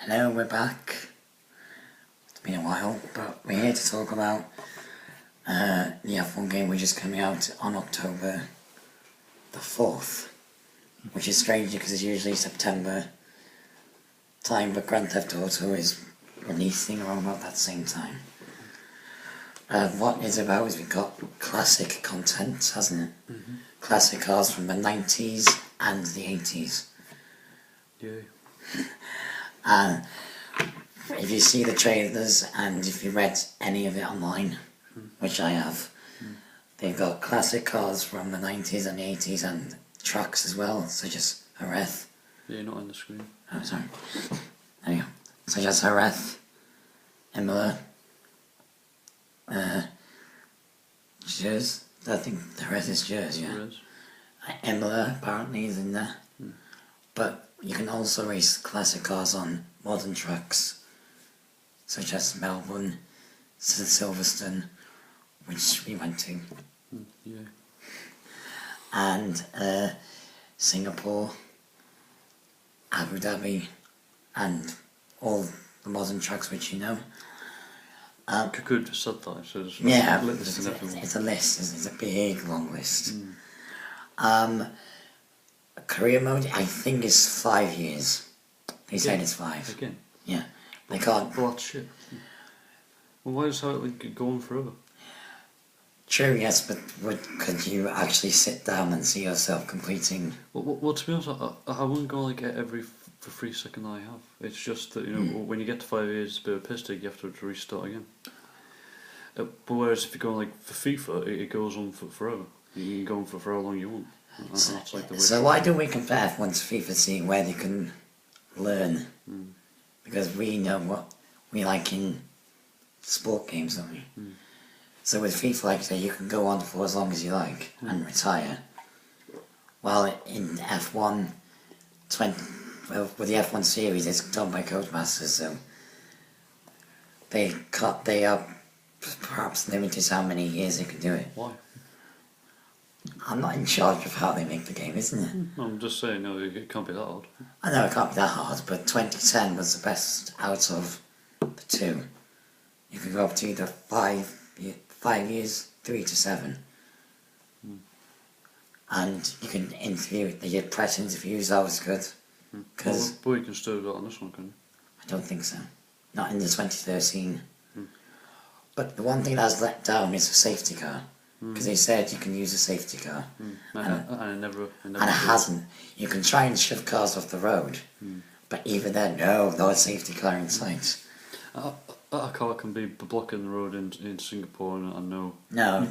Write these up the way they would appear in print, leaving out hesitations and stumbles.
Hello, we're back. It's been a while, but we're here to talk about the F1 game which is coming out on October the 4th, which is strange because it's usually September time, but Grand Theft Auto is releasing around about that same time. What it's about is we've got classic content, hasn't it? Mm-hmm. Classic cars from the 90s and the 80s. Yeah. If you see the trailers and if you read any of it online, which I have, they've got classic cars from the 90s and the 80s and trucks as well, such as Hareth. Yeah, not on the screen. Oh, sorry. There you go. Such as Hareth, Imola, Jers. I think Hareth is Jers, yeah. Imola apparently is in there. But you can also race classic cars on modern trucks, such as Melbourne, Silverstone, which we went to, Yeah. and Singapore, Abu Dhabi, and all the modern trucks which you know. Could said that, so it's Yeah, it's a list. It's a big, long list. Career mode, I think, is 5 years. They said it's 5. Again? Yeah. They can't. Well, that's shit. Well, why is it go on forever? True, yes, but could you actually sit down and see yourself completing? Well, to be honest, I wouldn't go like every for 3 seconds I have. It's just that, you know, when you get to 5 years, it's a bit of a piss take, you have to restart again. But whereas if you go like for FIFA, it goes on for forever. You can go on for how long you want. That's like the way. So why don't we compare F1 to FIFA, see where they can learn? Because we know what we like in sport games, don't we? So with FIFA, like I say, you can go on for as long as you like and retire. While in F1, with the F1 series, it's done by codemasters, so they are perhaps limited to how many years they can do it. Why? I'm not in charge of how they make the game, isn't it? I'm just saying, no, it can't be that hard. I know it can't be that hard, but 2010 was the best out of the two. You could go up to either 5 years, 3 to 7. And you can interview, you press interviews, that was good. Cause but you can still do it on this one, can you? I don't think so. Not in the 2013. But the one thing that's let down is the safety car. Because they said you can use a safety car. And it never And it hasn't. You can try and shove cars off the road. But even then, no safety car in sight. A car can be blocking the road in Singapore and no... No,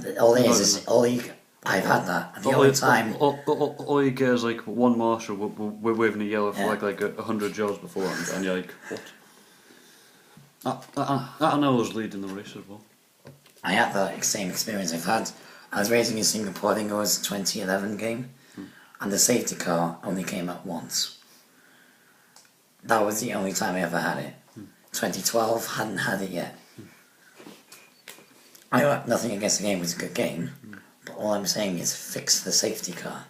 I've had that. The only time... All you get is like one marshal we're waving a yellow flag like 100 yards before, and you're like, what? I know I was leading the race as well. I had that same experience I was racing in Singapore, I think it was a 2011 game, and the safety car only came out once. That was the only time I ever had it. 2012, hadn't had it yet. I have nothing against the game, it was a good game, but all I'm saying is fix the safety car.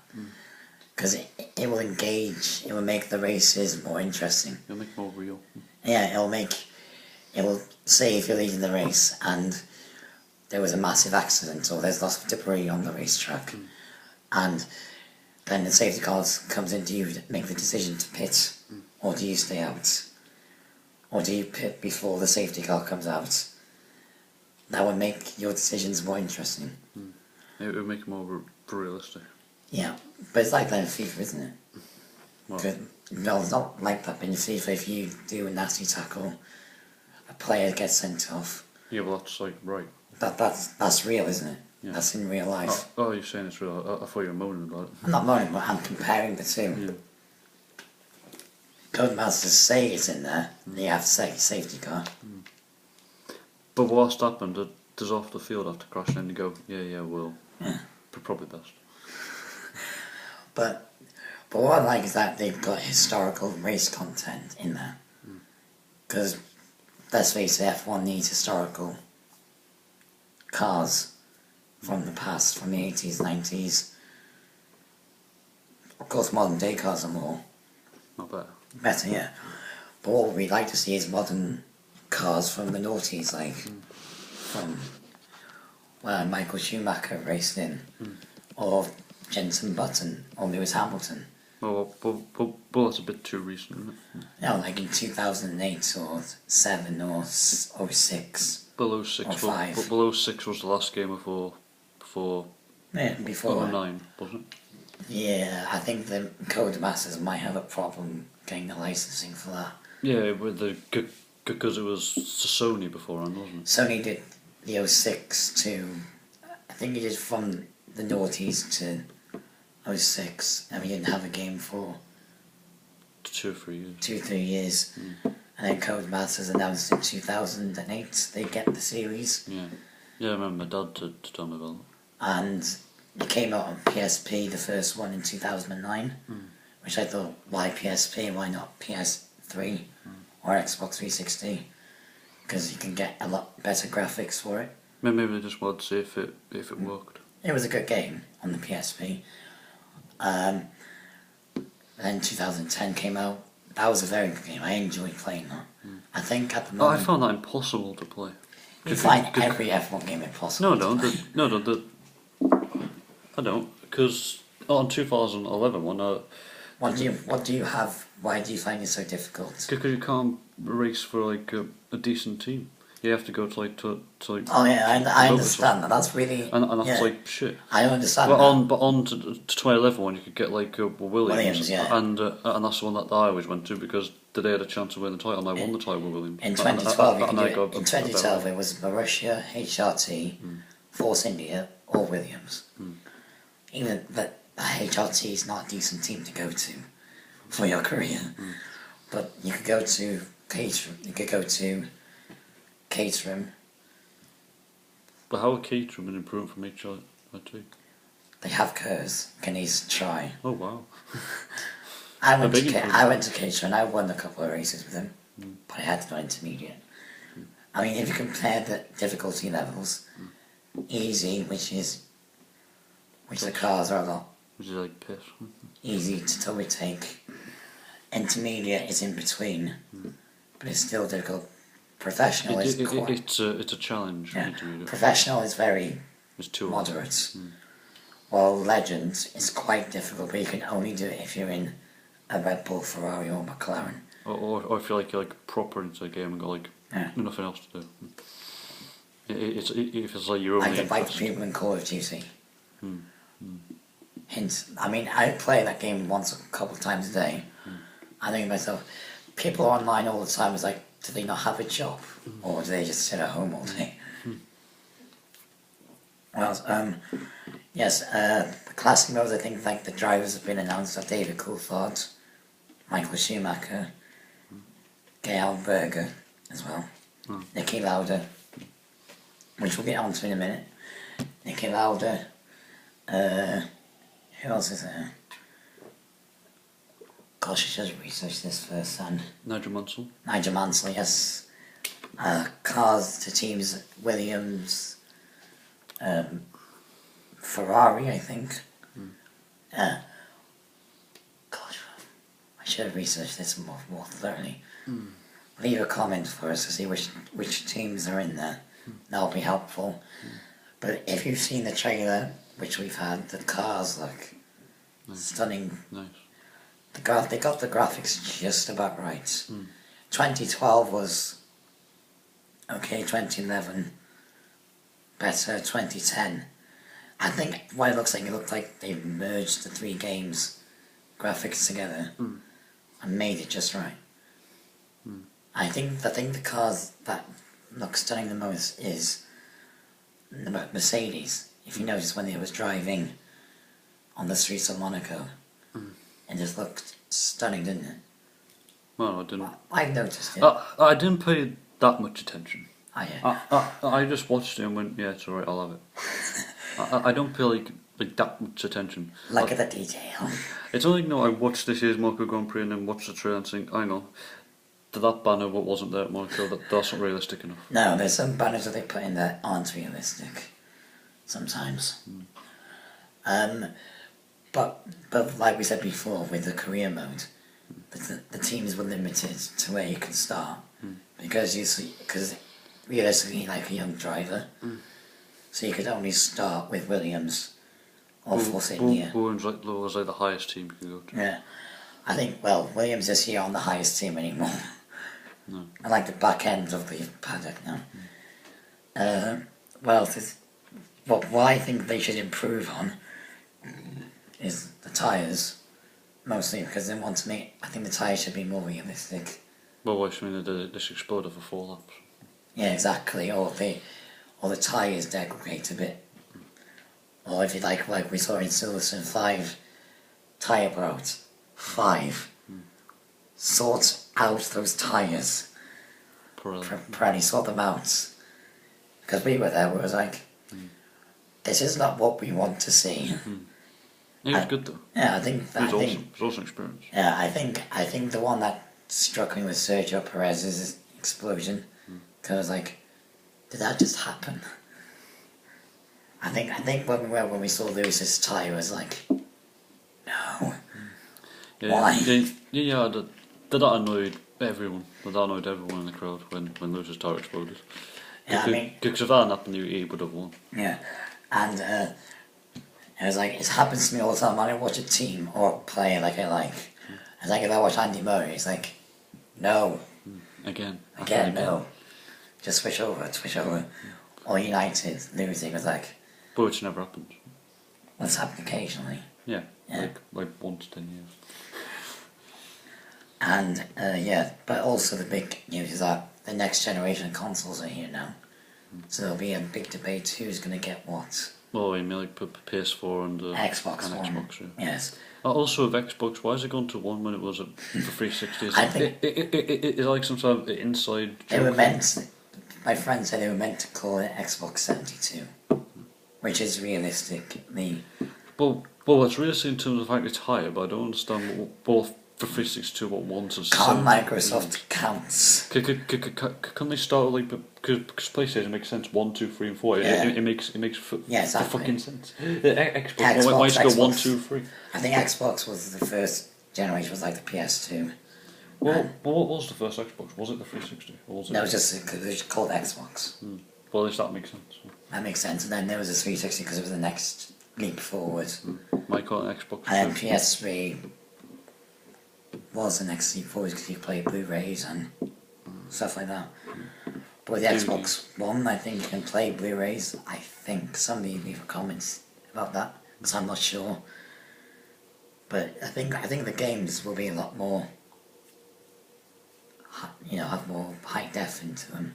Because it will engage, it will make the races more interesting. It'll make it more real. Yeah, it will say if you're leading the race and there was a massive accident or there's lots of debris on the racetrack, and then the safety car comes in, do you make the decision to pit, or do you stay out? Or do you pit before the safety car comes out? That would make your decisions more interesting. It would make it more realistic. Yeah, but it's like that in FIFA, isn't it? Well, No, it's not like that, but in FIFA, if you do a nasty tackle, a player gets sent off. yeah, well that's like, right. That's real, isn't it? Yeah. That's in real life. Oh, you're saying it's real. I thought you were moaning about it. I'm not moaning, but I'm comparing the two. Yeah. Codemasters say it's in there, and you have to say safety car. But what's happened? Does off the field have to crash and you go, yeah, well, Yeah. probably best. But what I like is that they've got historical race content in there. Because, let's face it, F1 needs historical cars from the past, from the 80s, 90s. Of course, modern day cars are more Not better. better, yeah. But what we'd like to see is modern cars from the noughties, like from Michael Schumacher raced in, or Jenson Button, or Lewis Hamilton. Oh, but that's a bit too recent, isn't it? No, like in 2008 or 7 or 06. Below 6 Or 5. But below 6 was the last game before Yeah, before. 09, wasn't it? Yeah, I think the codemasters might have a problem getting the licensing for that. Yeah, because it was Sony beforehand, wasn't it? Sony did the 06 to, I think he did from the noughties to 06, and we didn't have a game for 2 or 3 years. 2-3 years. And then Codemasters announced in 2008 they get the series. Yeah, I remember my dad to tell me about it. And it came out on PSP, the first one in 2009, which I thought, why PSP, why not PS3 or Xbox 360? Because you can get a lot better graphics for it. Maybe they just wanted to see if it worked. It was a good game on the PSP. Then 2010 came out. That was a very good game. I enjoyed playing that. I think at the moment... I found that impossible to play. You find every F1 game impossible. No, I don't. Because on 2011 one, What do you have? Why do you find it so difficult? because you can't race for like a decent team. You have to go to like Oh yeah, I understand that. That's really and that's yeah, like shit. I understand. But that. on to 2011 one, you could get like Williams, yeah. and that's the one that I always went to because they had a chance to win the title, and I won the title with Williams. In 2012, in got 2012 it was Marussia, HRT, Force India, or Williams. Even that HRT is not a decent team to go to for your career, but you could go to Caterham. You could go to Caterham. But how would Caterham improve from HRT? They have Kerrs. Can you try? Oh wow! I went to Caterham and I won a couple of races with them, but I had to go intermediate. I mean, if you compare the difficulty levels, easy, which the cars are a lot Which is like piss. easy to overtake. Intermediate is in between, but it's still difficult. Professional is It's a challenge. yeah. Intermediate. Professional is very It's too moderate. While Legend is quite difficult, but you can only do it if you're in a Red Bull, Ferrari, or McLaren. Or I feel like you're like proper into the game and got like nothing else to do. If it's like your own Like the bike interest. people in Call of Duty. Hint. I mean, I play that game once a couple of times a day. I think to myself, people online all the time is like, do they not have a job, or do they just sit at home all day? Well, yes, the classic modes. I think like the drivers have been announced are David Coulthard, Michael Schumacher, Gail Berger as well, Niki Lauda, which we'll get onto in a minute. Niki Lauda. Who else is there? Gosh, I should have researched this first. And Nigel Mansell. Nigel Mansell, yes. Cars to teams, Williams, Ferrari, I think. Gosh, I should have researched this more thoroughly. Leave a comment for us to see which teams are in there. That'll be helpful. But if you've seen the trailer, which we've had, the cars look stunning. Nice. They got the graphics just about right. 2012 was okay, 2011 better, 2010. I think what it looked like they merged the 3 games graphics together and made it just right. I think the cars that look stunning the most is the Mercedes. If you notice when they was driving on the streets of Monaco, it just looked stunning, didn't it? Well, I didn't. I noticed it. I didn't pay that much attention. Oh yeah. I just watched it and went, yeah, it's alright, I'll have it. I don't pay like that much attention. Look at the detail. It's only I watched this year's Monaco Grand Prix and then watched the trailer and think, hang on, that banner what wasn't there at Monaco, that's not realistic enough. No, there's some banners that they put in that aren't realistic. Sometimes. But like we said before, with the career mode, the teams were limited to where you can start because realistically, like a young driver, so you could only start with Williams or Force India. Williams was like the highest team you can go to. Yeah, I think Williams this year on the highest team anymore. No. I like the back end of the paddock now. What I think they should improve on is the tyres, mostly because they want to make. I think the tyres should be more realistic. Well, I mean, they should explode for 4 laps. Yeah, exactly. Or the tyres degrade a bit. Or if you like we saw in Silverstone 5, tyre blowout 5. Sort out those tyres. Pirelli, sort them out. Because we were there, we was like, this is not what we want to see. It was good though. Yeah, I think It was awesome experience. Yeah, I think the one that struck me with Sergio Perez's explosion, because like, did that just happen? I think when we saw Lewis's tyre, was like, no. Yeah, Why? Yeah, that annoyed everyone. That annoyed everyone in the crowd when Lewis's tyre exploded. Yeah, I mean, because if that hadn't happened, he would have won. Yeah, and it was like, it happens to me all the time. I don't watch a team or a player like I like. It's like if I watch Andy Murray, it's like, no. Again, No. Just switch over. Or United losing was like, but which never happened. what's happened occasionally. Yeah, Yeah. like 1 to 10 years. And but also the big news is that the next generation of consoles are here now. So there'll be a big debate who's going to get what. Well, I mean, like PS4 and Xbox and One. Xbox, yeah. Yes. Also, with Xbox, why has it gone to 1 when it was for 360? I think It's like some sort of inside they were joke. meant. My friend said they were meant to call it Xbox 72, which is realistically. Well, it's realistic in terms of the fact it's higher, but I don't understand both for 362 what 1 to 7. Can't Microsoft counts? Can they start like because PlayStation makes sense 1, 2, 3, and 4. Yeah. It makes Yeah, exactly. fucking sense. Xbox, why should go 1, 2, 3? I think Xbox was the first generation, was like the PS2. Well, what was the first Xbox? Was it the 360? Or was it No, it was just because it was called Xbox. Well, at least that makes sense. That makes sense. And then there was a 360 because it was the next leap forward. Might call it Xbox. And then PS3 was the next leap forward because you play Blu-rays and stuff like that. But with the Xbox One, I think you can play Blu-rays. I think somebody leave comments about that because I'm not sure. But I think the games will be a lot more, have more high def into them.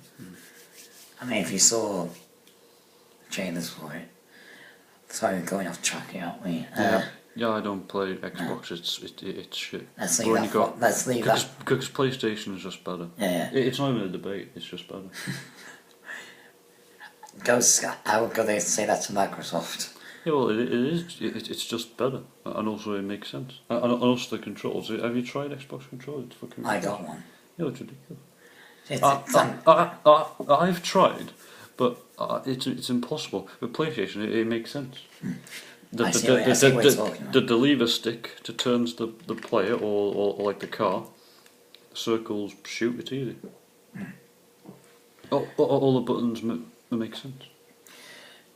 I mean, if you saw trailers for it. Sorry, we're going off track, aren't we? Yeah, I don't play Xbox. It's shit. Let's leave that. Because PlayStation is just better. Yeah. It's not even a debate. It's just better. How could they say that to Microsoft? Yeah, well, it is. It's just better, and also it makes sense. And also the controls. Have you tried Xbox controls? It's fucking. I got one. Yeah, it's ridiculous. I've tried, but it's impossible. With PlayStation, it makes sense. The lever stick to turns the player or like the car. Circles shoot, it's easy. All the buttons make sense.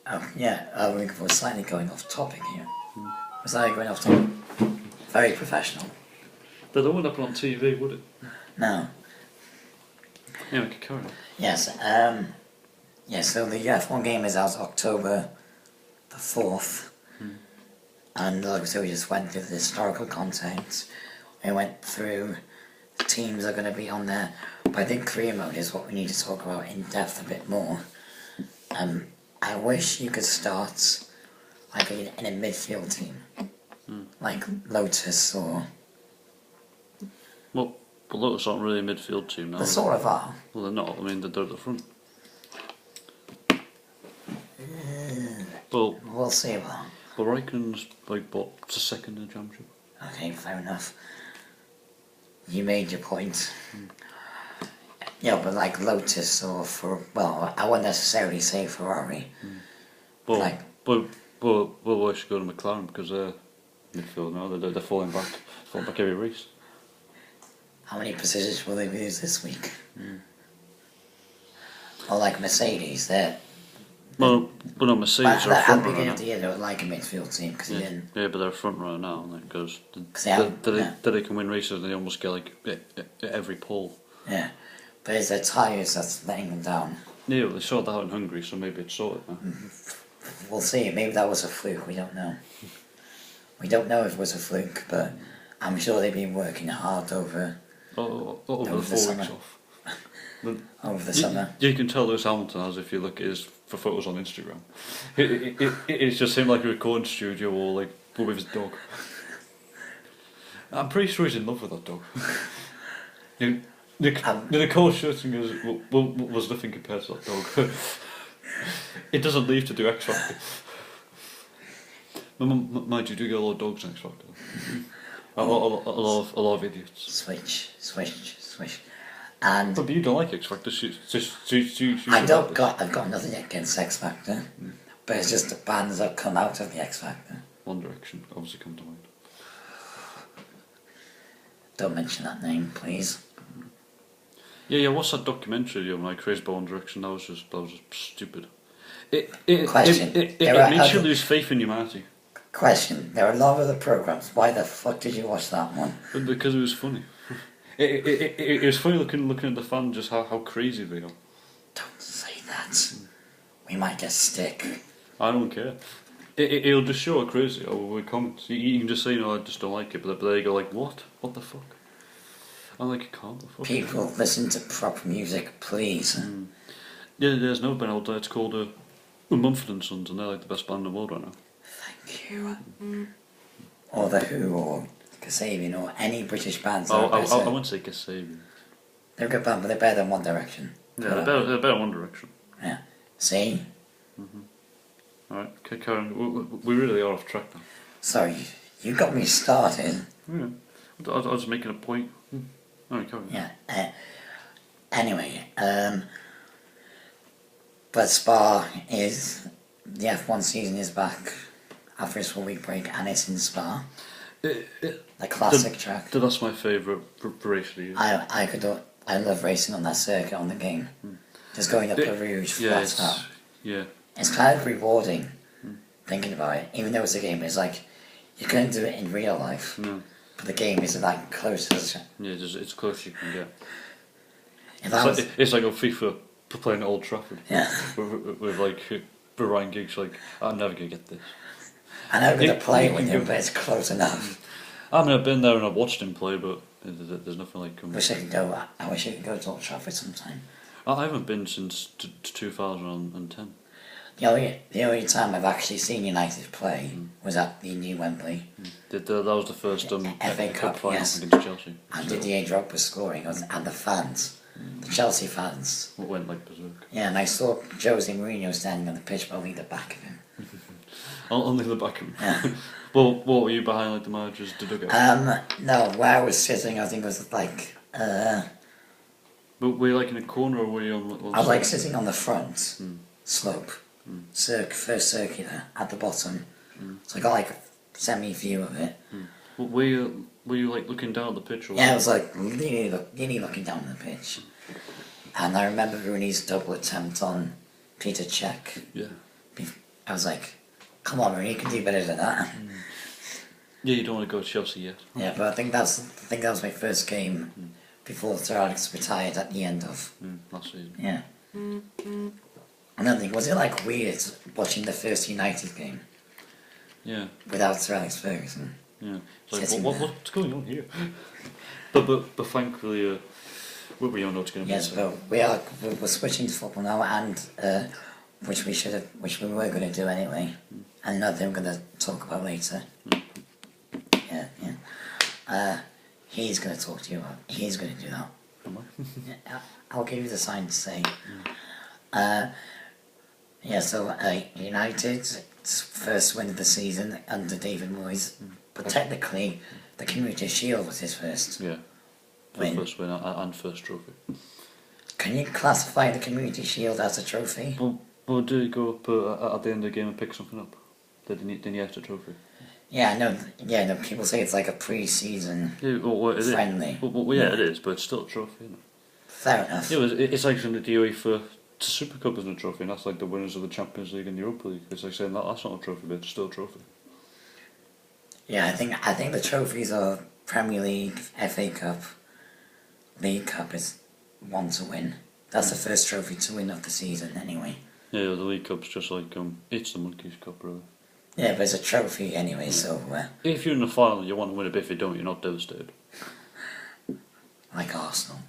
Oh yeah, we're slightly going off topic here. We're slightly going off topic. Very professional. They don't want to put on TV, would it? No. Yeah, we could carry on. Yes. So the F1 game is out October the 4th. And like we just went through the historical content. We went through the teams that are going to be on there. But I think career mode is what we need to talk about in depth a bit more. I wish you could start like in a midfield team. Like Lotus or... Well, Lotus aren't really a midfield team now. They sort of are. Well, they're not. I mean, they're at the front. Well, we'll see about that. But Raikkonen's like what? To second in the championship. Okay, fair enough. You made your point. Yeah, but like Lotus or I wouldn't necessarily say Ferrari. Well, like, we should go to McLaren because they're midfield now. They're falling back every race. How many positions will they lose this week? Or like Mercedes, they're... Well, no, Mercedes are a At front the runner beginning now. of the year, they were like a midfield team because they Yeah. didn't... Yeah, but they're a front runner now, because they can win races and they almost get like every pole. Yeah, but it's their tyres that's letting them down. Yeah, well, they sorted that out in Hungary, so maybe it's sorted now. We'll see, maybe that was a fluke, we don't know. We don't know if it was a fluke, but I'm sure they've been working hard over Over the Over 4 the weeks summer. off. the summer. You can tell Lewis Hamilton as if you look at his for photos on Instagram. It's just him like a recording studio or like with his dog. I'm pretty sure he's in love with that dog. The coach shooting was nothing compared to that dog. It doesn't leave to do X Factor. Mind you, do get a lot of dogs in X Factor. A lot of idiots. Switch. And But you don't like X Factor. I've got nothing against X Factor, but it's just the bands that come out of the X Factor. One Direction obviously come to mind. Don't mention that name, please. Yeah. What's that documentary on like Crazy One Direction? That was just stupid. Question. It makes you lose faith in humanity. Question. There are a lot of other programs. Why the fuck did you watch that one? Because it was funny. It was funny looking at the fans, just how crazy they are. Don't say that. We might get stick. I don't care. It'll just show how crazy with comments. You can just say, I just don't like it, but they go like, what? What the fuck? I'm like, calm the fuck. People, listen to proper music, please. Yeah, there's no band out there. It's called Mumford & Sons, and they're like the best band in the world right now. Thank you. Or The Who, or Kasabian, or any British bands. I wouldn't say Kasabian. They're a good band, but they're better than One Direction. Yeah, they're better than One Direction. Yeah. See? Alright, okay, Karen, we really are off track now. Sorry, you got me started. Yeah, I was making a point. Alright, Karen. Yeah. Anyway, but Spa is... The F1 season is back after its 4-week break, and it's in Spa. The classic track. That's my favourite race of the year. I love racing on that circuit on the game. Just going up a huge flat out. Yeah. It's kind of rewarding thinking about it. Even though it's a game, it's like you couldn't do it in real life. No. But the game is like close as it's close you can get. It's like a FIFA playing at Old Trafford. Yeah. With like Ryan Giggs, like I'm never gonna get this. I know I'm gonna play with him, but it's close enough. I mean, I've been there and I've watched him play, but there's nothing like. I wish I could go to Old Trafford sometime. I haven't been since 2010. The only time I've actually seen United play was at the new Wembley. That was the first FA Cup final yes. against Chelsea. And Didier Drogba scoring, and the fans, the Chelsea fans. What went like berserk. Yeah, and I saw Jose Mourinho standing on the pitch, but only the back of him. Only the back of him. Yeah. Well, what were you behind like the managers? Did you get? No, where I was sitting, I think it was like. But were you like in a corner or were you on? I was like sitting on the front slope, first circular at the bottom. So I got like a semi view of it. Well, were you like looking down at the pitch? Or Yeah, I was like really looking down on the pitch. And I remember Rooney's double attempt on Peter Cech. Yeah. I was like, come on, Rooney, you can do better than that. Yeah, you don't want to go to Chelsea yet. Yeah, but I think that was my first game before Sir Alex retired at the end of last season. Yeah. Another thing, was it like weird watching the first United game? Yeah. Without Sir Alex Ferguson. Yeah. It's like, what's going on here? But thankfully, we all know what's going to be. Yes, but we're switching to football now, and which we were going to do anyway, and another thing we're going to talk about later. Yeah. He's going to talk to you about. He's going to do that. Am I? Yeah, I'll give you the sign to say. So United's first win of the season under David Moyes, but technically the Community Shield was his first. Yeah. Win. First win and first trophy. Can you classify the Community Shield as a trophy? Well, did he go up at the end of the game and pick something up? Didn't he have the trophy? Yeah, no, people say it's like a pre-season Yeah, well, it is. friendly. Well, yeah, it is, but it's still a trophy, isn't it? Fair enough. Yeah, it's like saying the UEFA Super Cup isn't a trophy, and that's like the winners of the Champions League and the Europa League. It's like saying that's not a trophy, but it's still a trophy. Yeah, I think the trophies are Premier League, FA Cup, League Cup is one to win. That's the first trophy to win of the season, anyway. Yeah, the League Cup's just like it's the Monkeys Cup, really. Yeah, but it's a trophy anyway, so If you're in the final, you want to win it. But if you don't, you're not devastated. like Arsenal.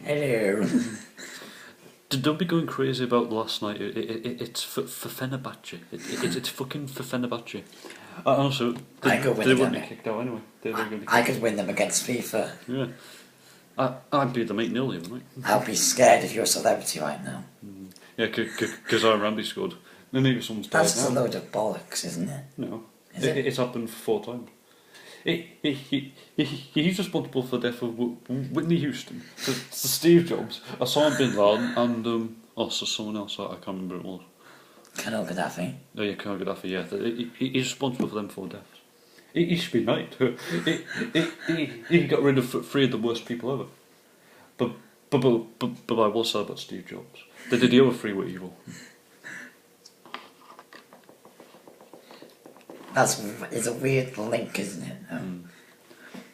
Hello. Don't be going crazy about last night. It's for Fenerbahce. It's fucking for Fenerbahce. Also, I could win they them. wouldn't be kicked out anyway. I could win them against FIFA. Yeah. I'd beat them 8-0 even, right? I'll be scared if you're a celebrity right now. Yeah, because our Ramsey scored. Then maybe someone's died That's now. a load of bollocks, isn't it? No. Is it? It's happened 4 times. He's responsible for the death of Whitney Houston, to Steve Jobs, Osama bin Laden, and also someone else, I can't remember who it was. Colonel Gaddafi. Oh yeah, Colonel Gaddafi, yeah. He's responsible for them 4 deaths. He should be knighted. He got rid of 3 of the worst people ever. But I will say about Steve Jobs. The other 3 were evil. It's a weird link, isn't it?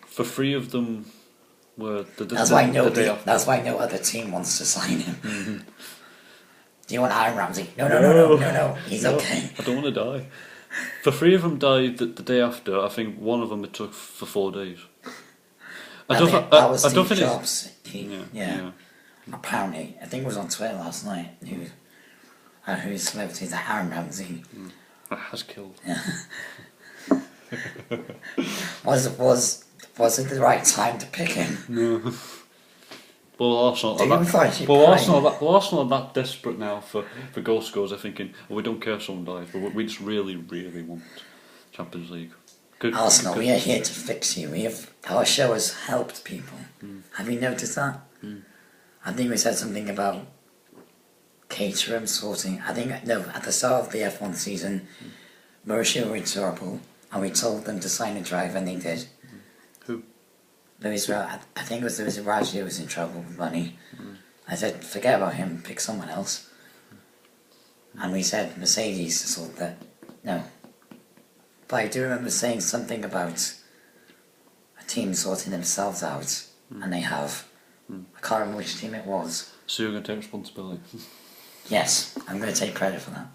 For 3 of them were That's why no other team wants to sign him. Mm-hmm. Do you want Aaron Ramsey? No. He's okay. I don't want to die. For 3 of them died the day after. I think one of them it took for 4 days. That was Steve think Jobs. Yeah. Apparently, I think it was on Twitter last night. Who's celebrities like Aaron Ramsey. Has killed. Yeah. Was it the right time to pick him? No. Well, Arsenal are that desperate now for goal scorers. They're thinking, we don't care if someone dies, but we just really, really want Champions League. Arsenal, we are here to fix you. Our show has helped people. Have you noticed that? I think we said something about catering, sorting. At the start of the F1 season, Mauricio were terrible, and we told them to sign a driver, and they did. Who? I think it was Lewis Raj was in trouble with money. I said, forget about him, pick someone else. And we said Mercedes thought that, no. But I do remember saying something about a team sorting themselves out, and they have. I can't remember which team it was. So you're going to take responsibility? Yes, I'm going to take credit for that.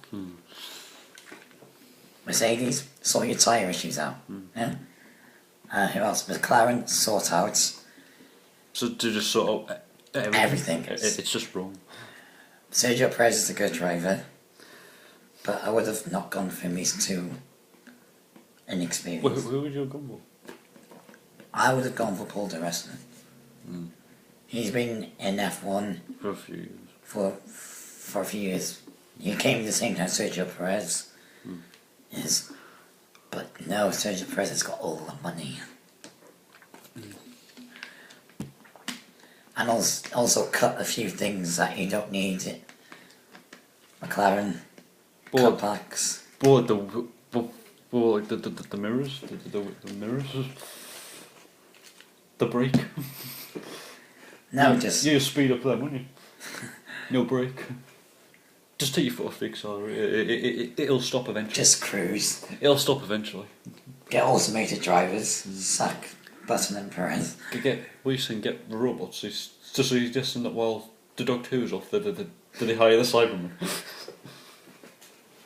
Mercedes, sort your tyre issues out. Yeah. Who else? McLaren, sort out. So to just sort out everything. It's just wrong. Sergio Perez is a good driver, but I would have not gone for him. He's too inexperienced. Who would you have gone for? I would have gone for Paul de Resta. He's been in F1 for a few years. For a few years. He came at the same time Sergio Perez is. But no, Sergio Perez has got all the money. And also cut a few things that you don't need. McLaren, cutbacks. Like the mirrors, the mirrors, the brake. No, just you speed up them, wouldn't you? No brake. Just take your foot off the accelerator. It'll stop eventually. Just cruise. It'll stop eventually. Get automated drivers. Sack Button and Perez. Get the robots. Just so he's guessing that while the Doctor Who's off, did they hire the Cybermen?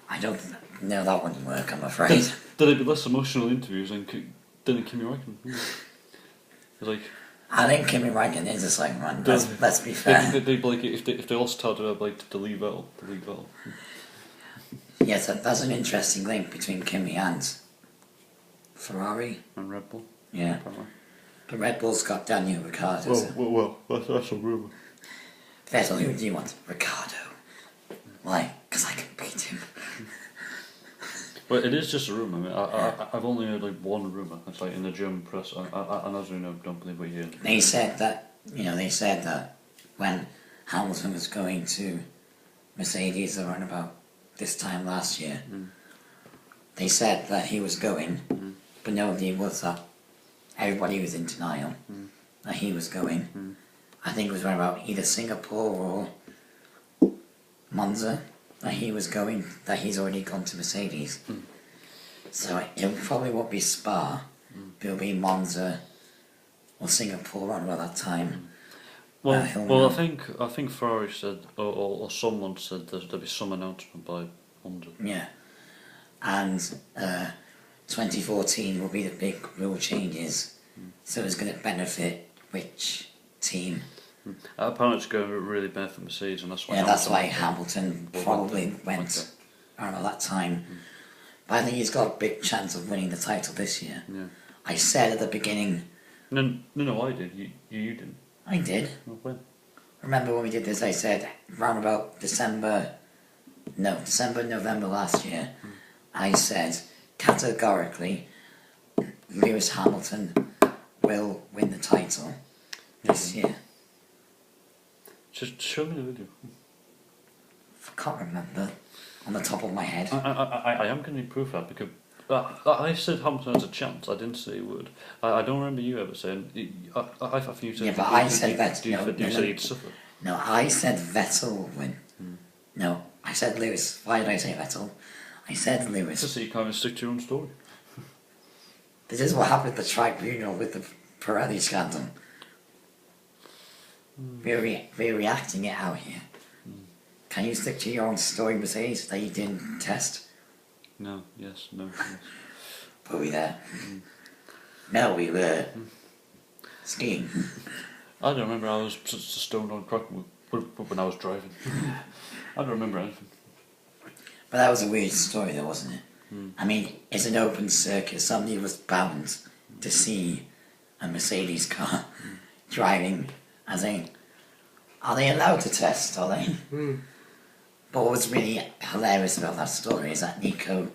I don't know, that wouldn't work, I'm afraid. Did it be less emotional interviews than Kimi Räikkönen? It's like, I think Kimi Räikkönen is a Cyberman. Let's be fair. They'd like if they all started like to leave Vettel. Yes, that's an interesting link between Kimi and Ferrari And Red Bull. Yeah. Apparently. But Red Bull's got Daniel Ricciardo. Well, that's a rumour. Vettel, who do you want? Ricciardo. Why? Because I can beat him. Well, it is just a rumour. I mean, I've only heard like one rumour. It's like in the German press. And as we know, don't believe what you hear. They said that when Hamilton was going to Mercedes around about this time last year, they said that he was going, but nobody was that. Everybody was in denial that he was going. I think it was around about either Singapore or Monza that he was going, that he's already gone to Mercedes. So it probably won't be Spa, but it'll be Monza or Singapore around about that time. Well, I think Ferrari said, or someone said there'll be some announcement by Honda. Yeah, and 2014 will be the big rule changes, so it's going to benefit which team. Apparently it's going to really benefit Mercedes, and that's why. Yeah, that's why Hamilton probably went around that time. But I think he's got a big chance of winning the title this year. Yeah. I said at the beginning. No, I did. You didn't. I did. Well, when? Remember when we did this? I said round about December, November last year. I said categorically, Lewis Hamilton will win the title this year. Just show me the video. I can't remember on the top of my head. I am going to improve that because I said Hamilton has a chance. I didn't say he would. I don't remember you ever saying. I think you said. Yeah, but I said Vettel. You said he'd suffer. No, I said Vettel will win. No, I said Lewis. Why did I say Vettel? I said Lewis. Just so you can't stick to your own story. This is what happened at the tribunal with the Pirelli scandal. We're reacting it out here. Can you stick to your own story, Mercedes, that you didn't test? No, yes. Were we there? No, we were skiing. I don't remember. I was just stoned on crack when I was driving. I don't remember anything. But that was a weird story though, wasn't it? I mean, it's an open circuit. Somebody was bound to see a Mercedes car driving. I think, are they allowed to test, are they? But what was really hilarious about that story is that Nico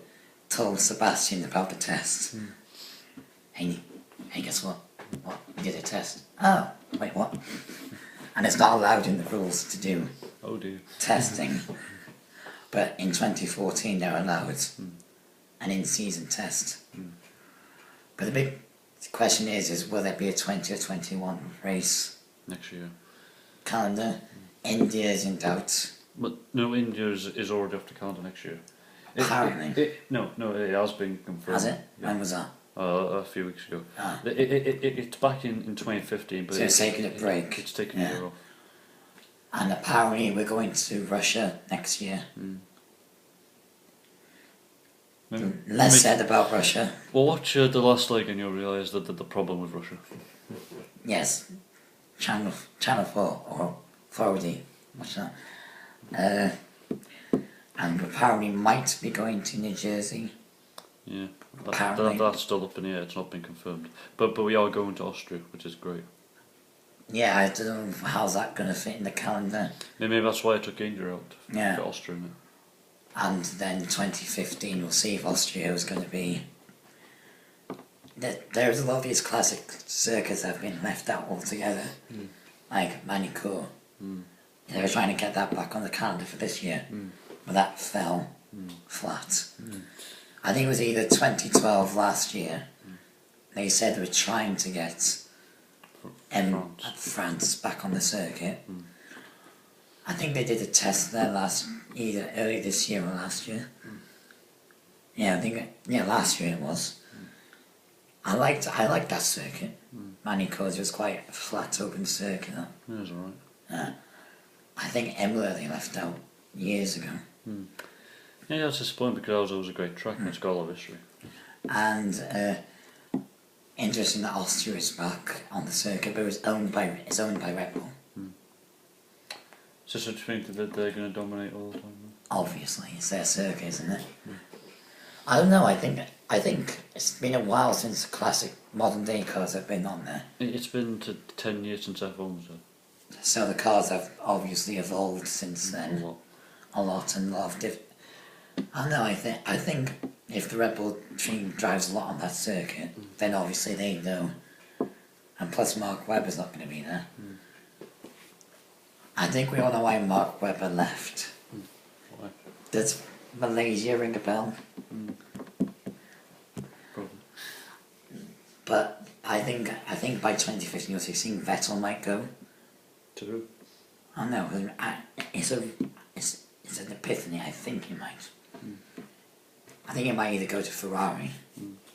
told Sebastian about the test. Hey, guess what? What? We did a test. Oh, wait, what? And it's not allowed in the rules to do testing. But in 2014 they're allowed an in-season test. But the big question is will there be a 20 or 21 race? Next year. Calendar. India is in doubt. But no, India is already off the calendar next year. Apparently. No, it has been confirmed. Has it? Yeah. When was that? A few weeks ago. Ah. It's back in 2015, but So it's taking a break. It's taken a year off. And apparently we're going to Russia next year. Less said about Russia. Well, watch the last leg and you'll realise that the problem with Russia. Yes. Channel 4 or 4D. What's that? And apparently might be going to New Jersey. Yeah, Apparently. that's still up in the air. It's not been confirmed. But we are going to Austria, which is great. Yeah, I don't know how's that going to fit in the calendar. Maybe that's why I took India out. Yeah. For Austria in it. And then 2015 we'll see if Austria is going to be... There's a lot of these classic circuits that have been left out altogether. Like Manicourt. They were trying to get that back on the calendar for this year. But that fell flat. I think it was either 2012 last year. They said they were trying to get France back on the circuit. I think they did a test there either early this year or last year. Yeah, I think last year it was. I liked that circuit. Manicourt was quite a flat open circuit. It was alright. I think Imola they left out years ago. Yeah, that's disappointing because it was a great track and it's got a lot of history. And interesting that Austria is back on the circuit, but it's owned by Red Bull. So do you think that they're going to dominate all the time? Obviously, it's their circuit, isn't it? I don't know. I think it's been a while since classic modern day cars have been on there. It's been 10 years since F1 was there. So the cars have obviously evolved since then. A lot and a lot of different. I don't know. I think if the Red Bull team drives a lot on that circuit, then obviously they know. And plus, Mark Webber's not going to be there. I think we all know why Mark Webber left. Why? Does Malaysia ring a bell? But I think by 2015 or 16, Vettel might go. To who? I don't know. It's an epiphany. I think he might. I think he might either go to Ferrari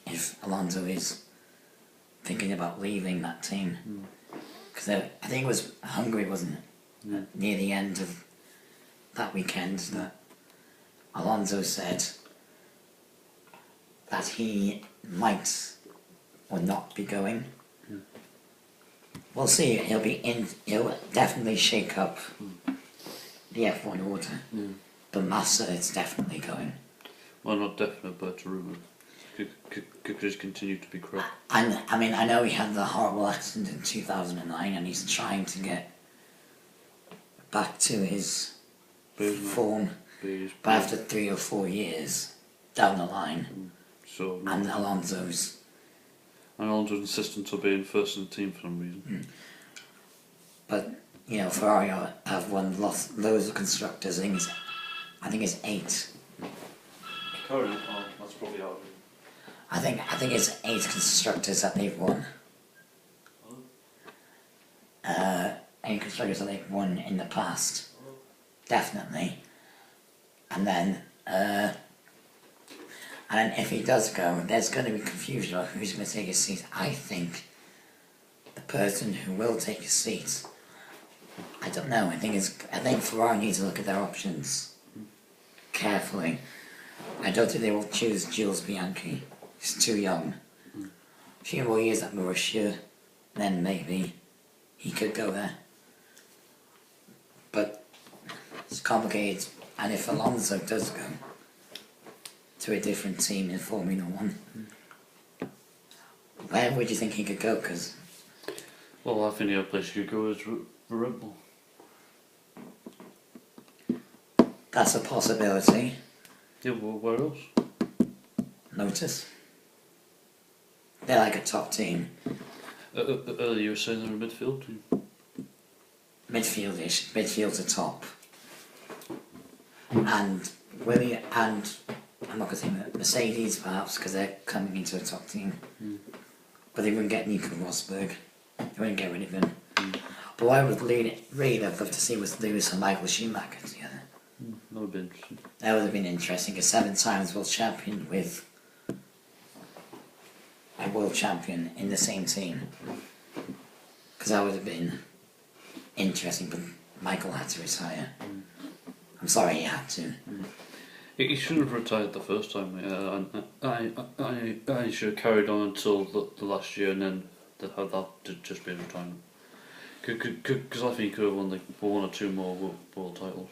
if Alonso is thinking about leaving that team. Because I think it was Hungary, wasn't it? Yeah. Near the end of that weekend that Alonso said that he might or not be going. We'll see. He'll definitely shake up the F1 order. But Massa is definitely going. Well, not definite, but it's a rumour. Could just continue to be crap. And I mean, I know he had the horrible accident in 2009 and he's trying to get back to his form. But after 3 or 4 years down the line, So, and Alonso's insistent on being first in the team for some reason. But, you know, Ferrari have lost loads of constructors. I think it's 8. Current, that's probably out. I think it's 8 constructors that they've won. 8 constructors that they've won in the past. Definitely. And then if he does go, there's going to be confusion about who's going to take his seat. I think the person who will take his seat, I don't know. I think Ferrari needs to look at their options carefully. I don't think they will choose Jules Bianchi. He's too young. A few more years at Marussia, then maybe he could go there. But it's complicated. And if Alonso does go to a different team in Formula 1, where would you think he could go? Cause well, I think the other place you could go is Red Bull. that's a possibility. Yeah, well, where else? Lotus. They're like a top team. Earlier you were saying they're a midfield team. Midfieldish. Midfield's a top. And I'm not going to say Mercedes perhaps because they're coming into a top team. But they wouldn't get Nico Rosberg. They wouldn't get rid of him. But what I would really have loved to see was Lewis and Michael Schumacher together. That would be interesting. That would have been interesting. A 7 times world champion with a world champion in the same team. Because that would have been interesting, but Michael had to retire. I'm sorry he had to. He should have retired the first time. I should have carried on until the last year and then have that just be a retirement. Because I think he could have won like 1 or 2 more world titles.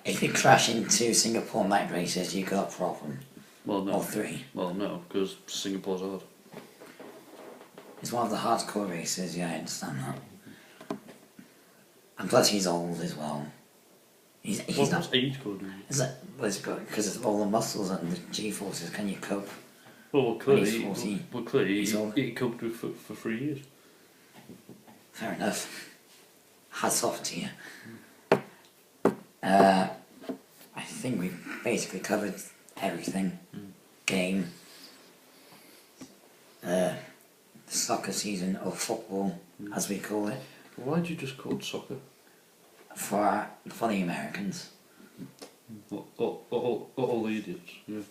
If you crash into Singapore night races, you got a problem. Well, no. Or 3. Well, no, because Singapore's hard. It's one of the hardcore races, yeah, I understand that. And plus he's old as well. He's not... What's age good? Is that... Well, it's good, because of all the muscles and the G-forces, can you cope? Well, clearly, He's old. he coped with for 3 years. Fair enough. Hats off to you. I think we've basically covered everything. Game. The soccer season, or football, as we call it. Why did you just call it soccer? For the Americans. All the idiots, yeah.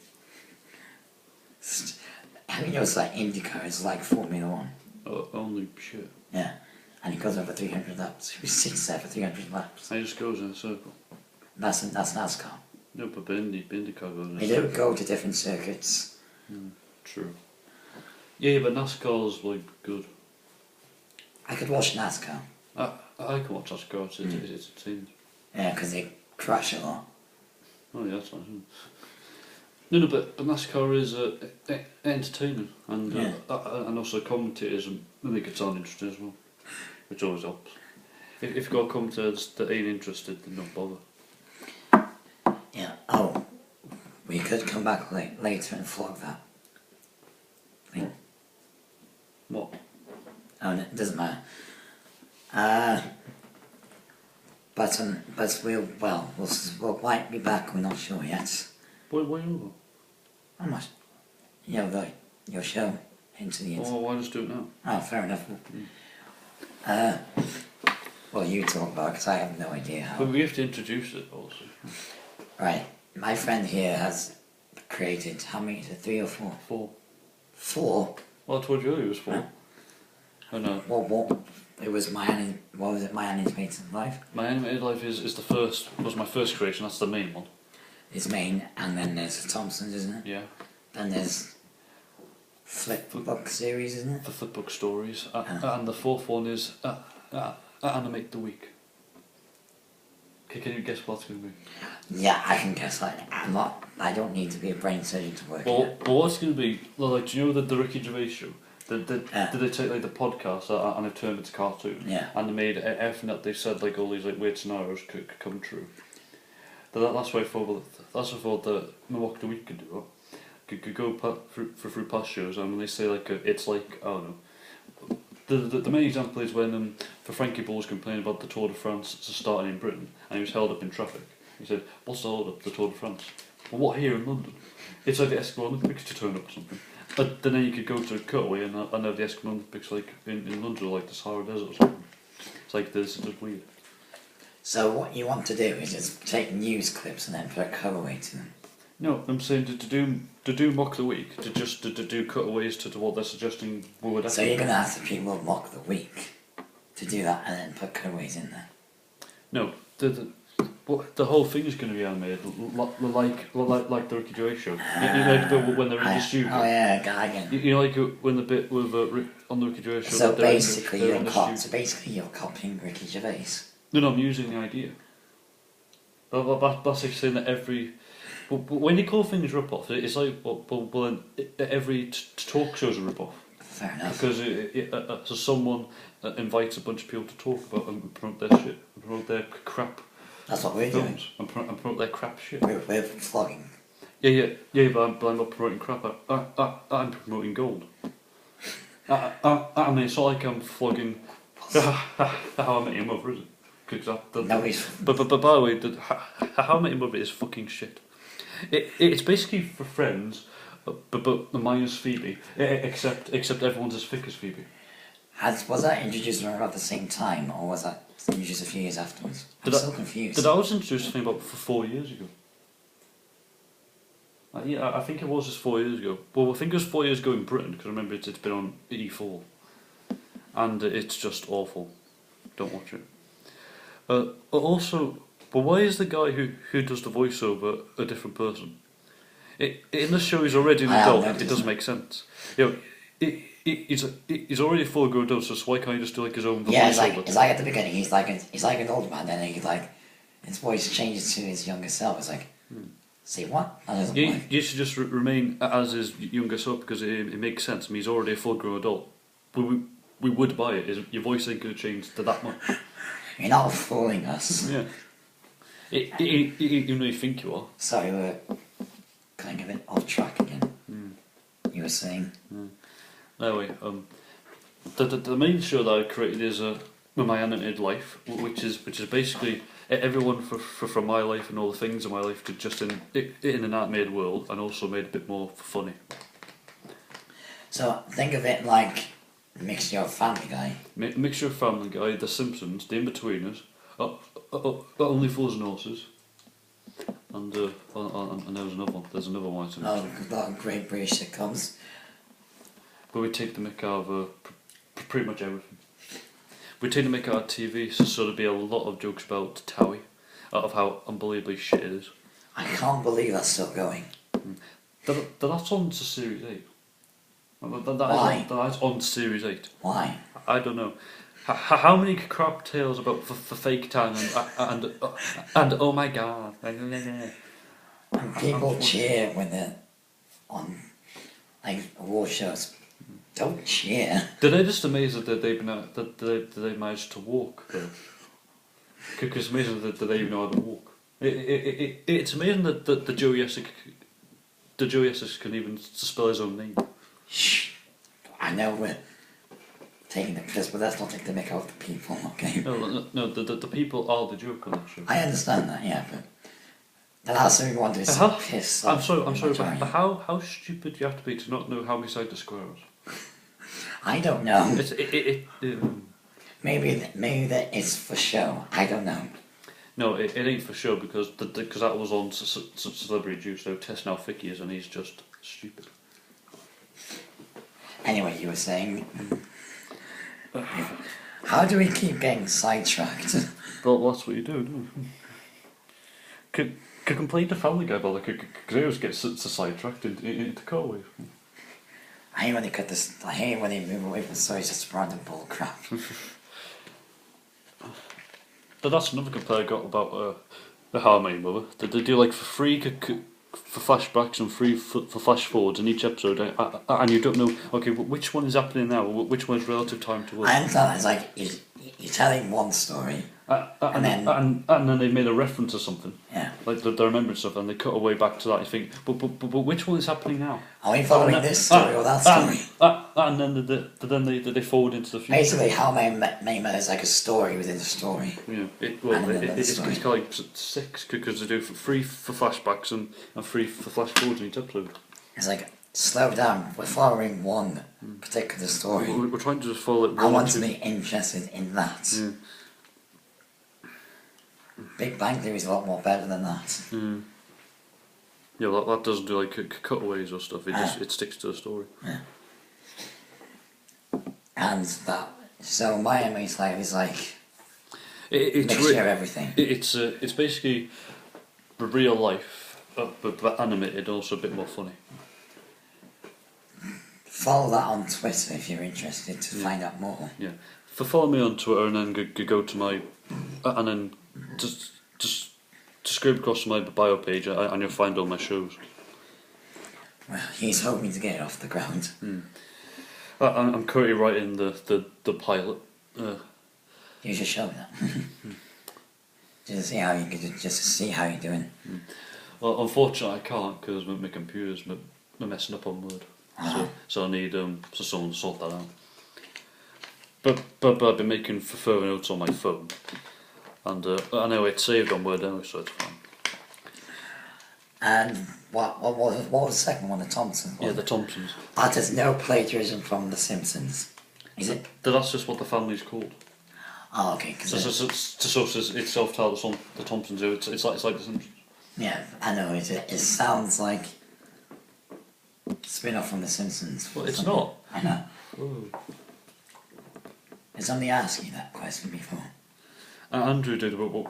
I mean, it's like IndyCar, it's like Formula 1. Only shit. Yeah. And it goes over 300 laps. He sits there for 300 laps. It just goes in a circle. That's NASCAR. No, but IndyCar goes in a They circle. do go to different circuits. True. Yeah, but NASCAR's like good. I could watch NASCAR. I can watch NASCAR, it's entertaining. Yeah, because they crash a lot. Oh yeah, that's nice, isn't it? No, but NASCAR is entertaining, and and also commentators make it sound interesting as well, which always helps. If you've got commentators that ain't interested, then don't bother. Yeah, oh, we could come back later and flog that thing. What? Oh, no, it doesn't matter. But we'll might be back, we're not sure yet. Why over? How much? Your show. into the interview. Well, why just do it now? Oh, fair enough. Well, you talk about it, because I have no idea how. But we have to introduce it also. Right, my friend here has created, how many is it, 3 or 4? 4. 4? Well, I told you earlier it was 4. Huh? Oh no. What? It was what was it, My Animated Life? My Animated Life was my first creation, that's the main one. His main, and then there's the Thompsons, isn't it? Yeah. Then there's Flip Book series, isn't it? The Flipbook Stories. And the 4th one is Animate the Week. Okay, can you guess what it's going to be? Yeah, I can guess that. I don't need to be a brain surgeon to work Well, it. but what's going to be, like, do you know the Ricky Gervais show? Did they take like the podcast and they turned it to cartoon? Yeah. And they made everything that they said, like all these like weird scenarios could come true. That's why I thought that Milwaukee the Week could go through past shows, and when they say like it's like, I don't know. The main example is when for Frankie Bull was complaining about the Tour de France starting in Britain and he was held up in traffic. He said, "What's the hold up? The Tour de France? Well, what here in London? It's like the Eskimo Olympics to turn up or something." But then you could go to a cutaway and I know the Eskimo Olympics like in London, like the Sahara Desert or something. It's like this, it's just weird. So what you want to do is just take news clips and then put a cutaway to them. No, I'm saying to do Mock the Week, to do cutaways to what they're suggesting would happen. So you're going to ask the people of Mock the Week to do that and then put cutaways in there. No, the whole thing is going to be animated, like the Ricky Gervais show. When they're in the studio. Oh yeah, guy again. You know, like when the bit with on the Ricky Gervais show. So they're basically, in the you're copying Ricky Gervais. No, I'm using the idea. That's like saying that every. But when you call things rip-off, it's like every talk show's a rip-off. Fair enough. Because so someone invites a bunch of people to talk about and promote their shit, and promote their crap. That's what we're doing. And promote their crap shit. We're flogging. Yeah, but I'm not promoting crap. I'm promoting gold. I mean, it's not like I'm flogging How I Met Your Mother, is it? But by the way, How I Met Your Mother is fucking shit. It's basically for Friends, but minus Phoebe, except everyone's as thick as Phoebe. Was that introduced around about the same time, or was that introduced a few years afterwards? I'm so confused. That was introduced I think about 4 years ago. Yeah, I think it was just 4 years ago. Well, I think it was 4 years ago in Britain, because I remember it's been on E4. And it's just awful. Don't watch it. Also, but why is the guy who does the voiceover a different person? In the show he's already an adult, it doesn't make sense. You know, he's already a full-grown adult, so why can't he just do like his own voiceover? Yeah, it's like at the beginning, he's like an old man, then he his voice changes to his younger self. It's like, say what? You should just remain as his younger self because it makes sense. I mean, he's already a full-grown adult. We would buy it. Your voice ain't going to change to that much. You're not fooling us. Yeah. Even though you think you are. Sorry, we're kind of a bit off track again. You were saying? Anyway, the main show that I created is My Animated Life, which is basically everyone from my life and all the things in my life to just in an animated world, and also made a bit more funny. So think of it like a mixture of Family Guy. Mixture of Family Guy, The Simpsons, The In-Betweeners, Only Fools and Horses, and there was another one. There's another one. Oh, a lot of great British sitcoms. But we take the mick out of pretty much everything. We take the mick out of TV, so there'd be a lot of jokes about Towie, out of how unbelievably shit it is. I can't believe that's still going. That's on to Series 8. Why? That's on to Series 8. Why? I don't know. How many crap tales about for fake time and oh my god. And people cheer when they're on like award shows. Don't cheer. They're just amazed that they managed to walk though. Because it's amazing that they even know how to walk. It's amazing that the Joey Essex can even spell his own name. Shh. I know we're taking the piss, but let's not take the mick out of the people, okay? No, the people are the joke on that show. I understand that, yeah, but the last thing we want is piss. I'm sorry, but how stupid do you have to be to not know how many sides a square is? I don't know. Maybe Maybe that it's for show. I don't know. no, it ain't for sure because that was on Celebrity Juice. They're testing how thick he is, and he's just stupid. Anyway, you were saying. How do we keep getting sidetracked? Well, that's what you do, don't you? Could complain to Family Guy, but because they always get sidetracked into Corway. I hate when they cut this. I hate when they move away from stories just random bull crap. But that's another complaint I got about the How I Met Your Mother. They do like for free for flashbacks and free for flash forwards in each episode, and you don't know. Okay, which one is happening now? Which one's relative time to us? I understand. It's like you're telling one story, and then they made a reference to something. Yeah. Like they're remembering stuff, and they cut away back to that. You think, but which one is happening now? Are we following this story or that story? And then they forward into the future. Basically, How I Met Your Mother is like a story within a story. Yeah, it's kind of like 6 because they do free for flashbacks and free for flash forwards in each episode. It's like, slow down, we're following one particular story. We're trying to just follow it. I want to be interested in that. Yeah. Big Bang Theory is a lot more better than that. Mm. Yeah, that doesn't do like cutaways or stuff. It sticks to the story. Yeah. And that, so Miami's Life is like It's mixture of everything. It's basically real life, but animated, also a bit more funny. Follow that on Twitter if you're interested to find out more. Yeah, follow me on Twitter and then go to my and then just scrape across to my bio page and you'll find all my shows. Well, he's hoping to get it off the ground. Mm. I'm currently writing the pilot. You should show me that. Just to see how you're doing. Mm. Well, unfortunately, I can't because my computer's messing up on Word. So I need someone to sort that out. But I've been making further notes on my phone, and I know it's saved on Word anyway, so it's fine. And what was the second one? The Thompsons. Yeah, the Thompsons. That is no plagiarism from The Simpsons, is it? That's just what the family's called. Oh, okay. So it's self-titled song. The Thompsons. It's like The Simpsons. Yeah, I know. It sounds like spin off from The Simpsons. Well, it's not. I know. Oh. It's only asked you that question before. Andrew did when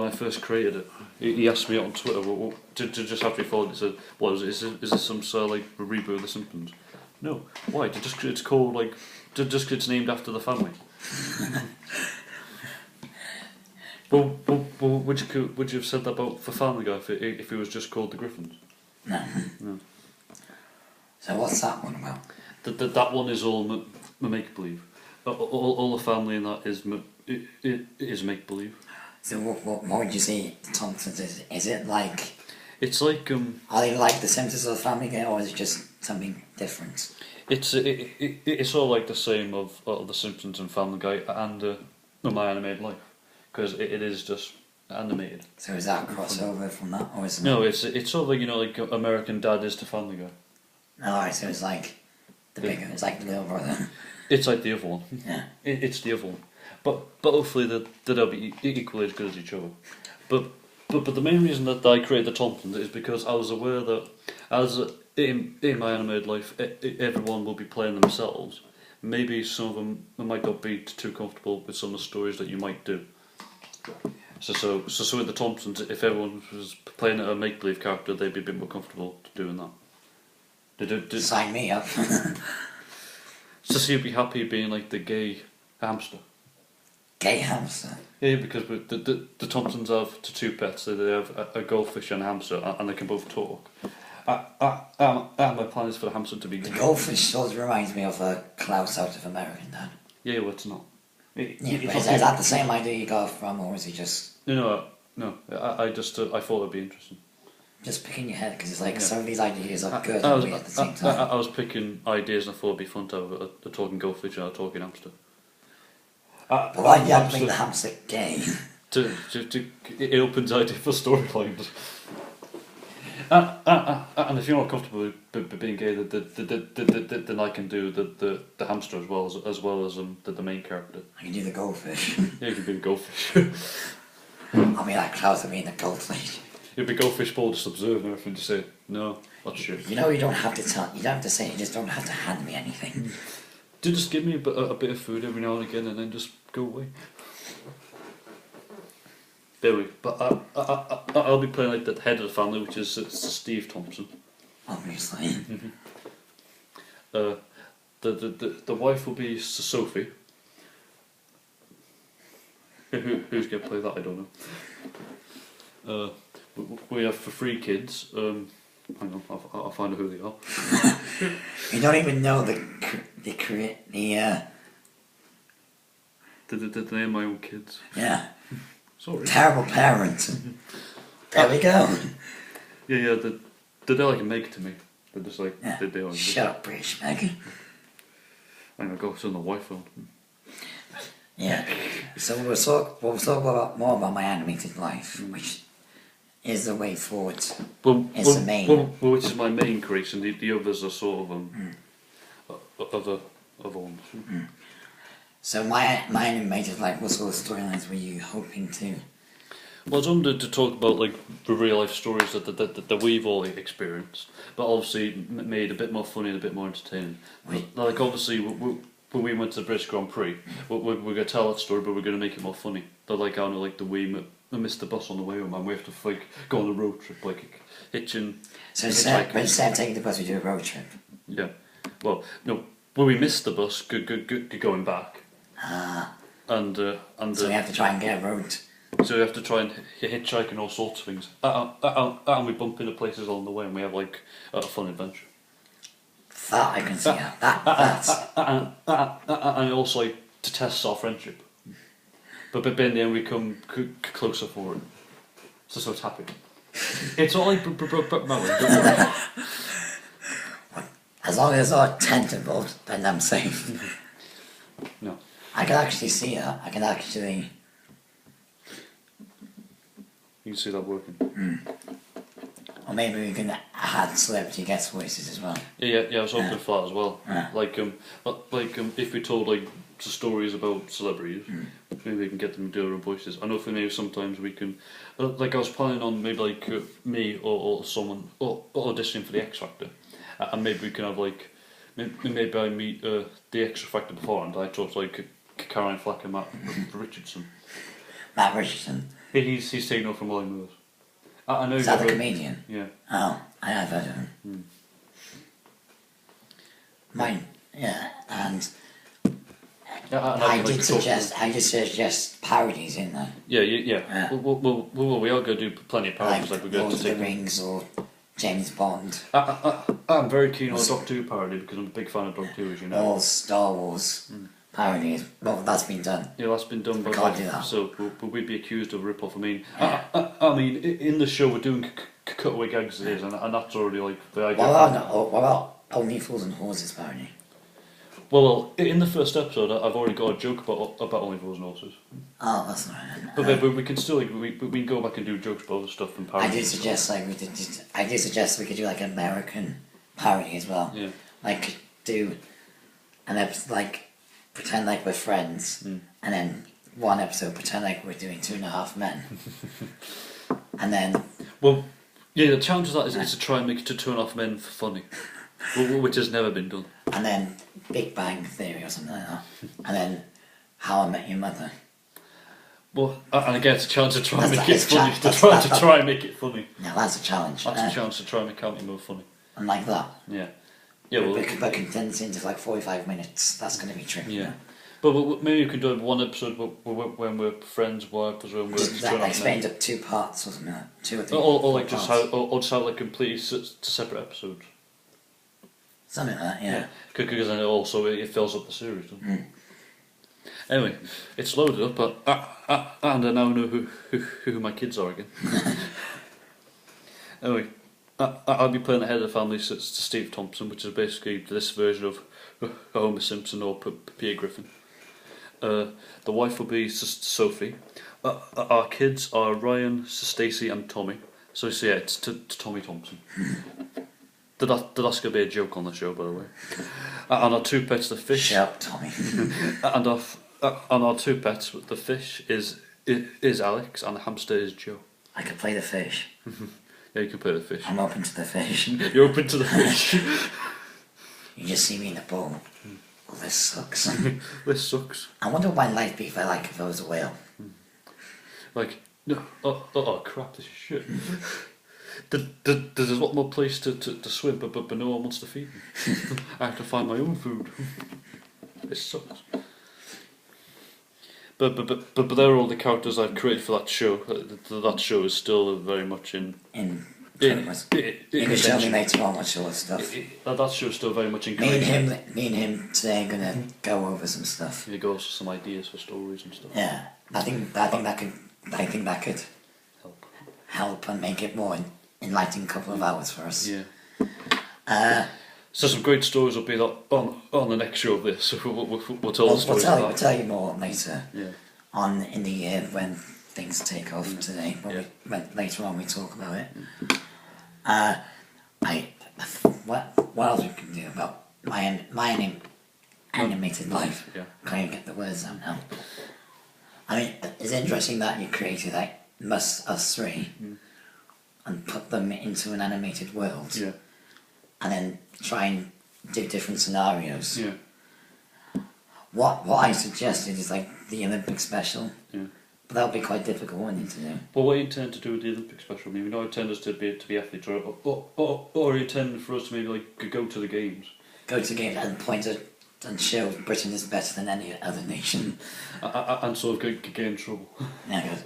I first created it. He asked me on Twitter just after he followed it. Said, "Well, is this some sort of like reboot of The Simpsons?" No. Why? It's called like just 'cause it's named after the family. But would you have said that about for Family Guy if it was just called The Griffins? No. So what's that one about? That one is all make believe. All the family in that is make believe. So what would you say The Thompsons is? Is it like? It's like Are they like The Simpsons or The Family Guy, or is it just something different? It's all like the same of The Simpsons and Family Guy and My Animated Life, because it is just animated. So is that crossover from that, or is it? No, it's sort of like like American Dad is to Family Guy. Alright, so it's like the bigger, it's like the little brother. It's like the other one. Yeah. It's the other one, but hopefully they'll be equally as good as each other. But the main reason that I created the Thompsons is because I was aware that as in my animated life, everyone will be playing themselves. Maybe some of them might not be too comfortable with some of the stories that you might do. So with the Thompsons, if everyone was playing a make-believe character, they'd be a bit more comfortable doing that. Sign me up. So you'd be happy being like the gay hamster. Gay hamster? Yeah, because the Thompsons have two pets. They have a goldfish and a hamster, and they can both talk. My plan is for the hamster to be gay. The goldfish sort of reminds me of a Klaus out of American Dad. Yeah, well, it's not. But is that the same idea you got from, or is he just... No. I thought it'd be interesting. Just picking your head, because it's like some of these ideas are good at the same time. I was picking ideas and I thought it'd be fun to have a talking goldfish and a talking hamster. But why do you have to make the hamster gay? It opens ideas for storylines. And if you're not comfortable with being gay, then I can do the hamster as well as the main character. I can do the goldfish. Yeah, you can be the goldfish. I'll be like Klaus, I mean the goldfish. You'll be goldfish ball, just observe everything, just say, no, that's shit. You know, you don't have to tell, you don't have to say, you just don't have to hand me anything. Do just give me a bit of food every now and again and then just go away. There we go. But I'll be playing like the head of the family, which is Steve Thompson. Obviously. The wife will be Sophie. Who's going to play that, I don't know. We have for 3 kids. Hang on, I'll find out who they are. You don't even know the They're my own kids. Yeah. Sorry. Terrible parents. There we go. Yeah, they're like a Meg to me. They're just like, Yeah. they are. Shut up, British Meg. Hang on, go on the wife on. Yeah. So we'll talk more about my animated life, which is the way forward. It's the main. Well, which is my main creation. The others are sort of other ones. So my animated life, what sort of storylines were you hoping to? Well, I was wanted to talk about like the real life stories that we've all experienced, but obviously made a bit more funny and a bit more entertaining. Like obviously, when we went to the British Grand Prix, we're going to tell that story, but we're going to make it more funny. But like I don't know, like I missed the bus on the way home, and we have to like go on a road trip, like hitching. So instead of taking the bus, we do a road trip. Yeah. Well, no. Well, we missed the bus going back. And so we have to try and get a road. So we have to try and hitchhike and all sorts of things. And we bump into places along the way, and we have like a fun adventure. That I can see. That's. And also like to test our friendship. But in the end, we come closer for it. So it's happy. It's all like As long as it's not tentacles, then I'm safe. No. I can actually see that. I can actually. You can see that working. Or maybe we can add celebrity guest voices as well. Yeah. I was hoping for that as well. Yeah. Like if we told like stories about celebrities, maybe we can get them to do their own voices. I know for me sometimes we can. Like I was planning on maybe like me or someone or auditioning for the X Factor, and maybe we can have like maybe I meet the X Factor before and I talk to like Caroline Flack and Matt Richardson. Matt Richardson. He's taken off from Molly Moores. I know. Is that the comedian? Yeah. Oh, I have heard of him. Mine, yeah, and I did suggest parodies in there. Yeah. Well, we are going to do plenty of parodies, like we're going Lord to take of the Rings or James Bond. I'm very keen on a Doctor Who parody because I'm a big fan of Doctor Who, as you know. Or Star Wars parodies. Well, that's been done. Yeah, that's been done. We can't do that. So we'd be accused of rip-off. I mean, in the show we're doing cutaway gags as it is, and that's already like the idea. What about Only Fools and Horses parody? Well, in the first episode, I've already got a joke about Only Fools and Horses. Oh, that's not right. But we can still like we can go back and do jokes about other stuff and parodies. I did suggest we could do like an American parody as well. Yeah. Like do an episode like pretend like we're friends, and then one episode pretend like we're doing 2.5 Men, and then. Well, yeah. The challenge of that is to try and make it to 2.5 Men for funny, which has never been done. And then Big Bang Theory or something like that. And then How I Met Your Mother. Well, and again, it's a challenge to try and make it funny. To try and make it funny. No, that's a challenge. That's a challenge to try and make How I Met Your Mother funny. And like that. Yeah. Yeah. Well, but condense it into like 45 minutes. That's going to be tricky. Yeah. But maybe you can do one episode when we're friends, wives, when we're like split into 2 parts or something like that. 2 or 3. Or like just have like completely separate episodes. Something like that, yeah. Because then also it fills up the series, doesn't it? Anyway, it's loaded up, and I now know who my kids are again. Anyway, I'll be playing the head of the family, so it's Steve Thompson, which is basically this version of Homer Simpson or Peter Griffin. The wife will be Sophie. Our kids are Ryan, Stacey and Tommy. So yeah, it's to Tommy Thompson. That's going to be a joke on the show, by the way. And our two pets, the fish. Shut up, Tommy. and our two pets, the fish is Alex, and the hamster is Joe. I could play the fish. Yeah, you can play the fish. I'm open to the fish. You're open to the fish. You just see me in the bowl. Oh, this sucks. This sucks. I wonder what my life be if I was a whale. Like, no, oh crap, this is shit. There's a lot more place to swim, but no one wants to feed me. I have to find my own food. It sucks. But they're all the characters I've created for that show. That show is still very much in You can show me later on what sort of stuff. That show's still very much in. Me and him today are gonna go over some stuff. He goes for some ideas for stories and stuff. Yeah, I think that could help and make it more enlightening couple of hours for us. Yeah. So some great stories will be on the next show of this. So we'll tell the stories. We'll tell you more later. Yeah. On in the year when things take off today. When later on we talk about it. What else we can do about my animated life? Yeah. Can't even get the words out now. I mean, it's interesting that you created like us three and put them into an animated world. Yeah. And then try and do different scenarios. Yeah. What I suggested is like the Olympic special. Yeah. But that would be quite difficult, wouldn't it, to do? Well, what do you intend to do with the Olympic special? I mean, we don't intend us to be athletes, or you intend for us to maybe like go to the games. Go to games and point at and show Britain is better than any other nation. And sort of get in trouble. Yeah, good.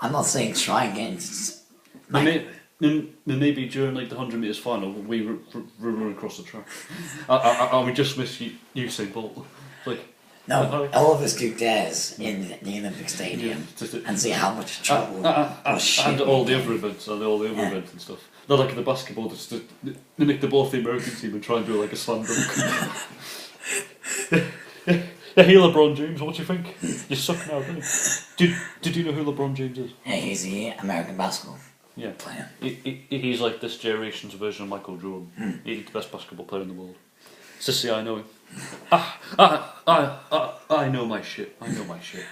I'm not saying try and get into... Maybe during like the 100 metres final, we run across the track. And we just miss Usain Bolt. Like, no, all of us do dares in the Olympic Stadium and see how much trouble and all the other events events and stuff. Not like in the basketball, just they make the ball for the American team and try and do like a slam dunk. Yeah, hey LeBron James, what do you think? You suck now, don't you? Did you know who LeBron James is? Yeah, he's the American basketball player. He's like this generation's version of Michael Jordan. He's the best basketball player in the world. Sissy, I know him. I know my shit. I know my shit.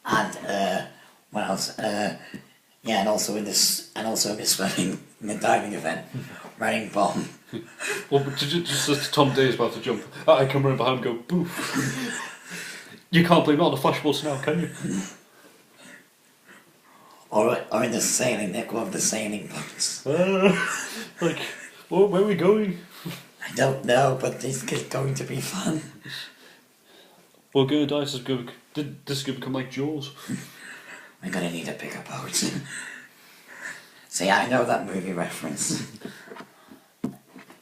And what else? Yeah, and also in this swimming, in the diving event, running bomb. Well, just as Tom Day is about to jump, I come running behind and go boof. You can't blame it on the flashballs now, can you? Or in the sailing, they go over the sailing boats. Like, where are we going? I don't know, but this is going to be fun. We're going to die. This is going to become like Jaws. We're going to need a bigger boat. See, I know that movie reference.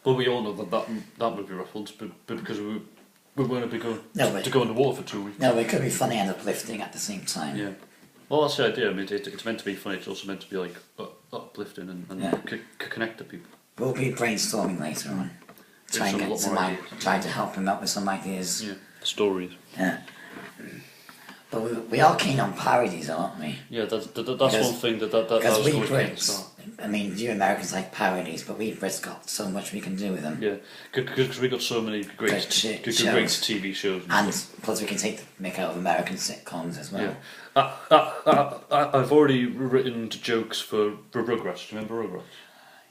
Well, we all know that movie reference, but because we weren't going to go in the water for 2 weeks. No, it could be funny and uplifting at the same time. Yeah. Well, that's the idea. I mean, it's meant to be funny. It's also meant to be like uplifting and connect to people. We'll be brainstorming later on. Try to help him out with some ideas. Yeah, stories. Yeah. But we are keen on parodies, aren't we? Yeah, that's one thing that because we Brits, I mean, you Americans like parodies, but we Brits got so much we can do with them. Yeah, because we got so many great TV shows. And plus we can take the mick out of American sitcoms as well. Yeah. I've already written jokes for Rugrats. Do you remember Rugrats?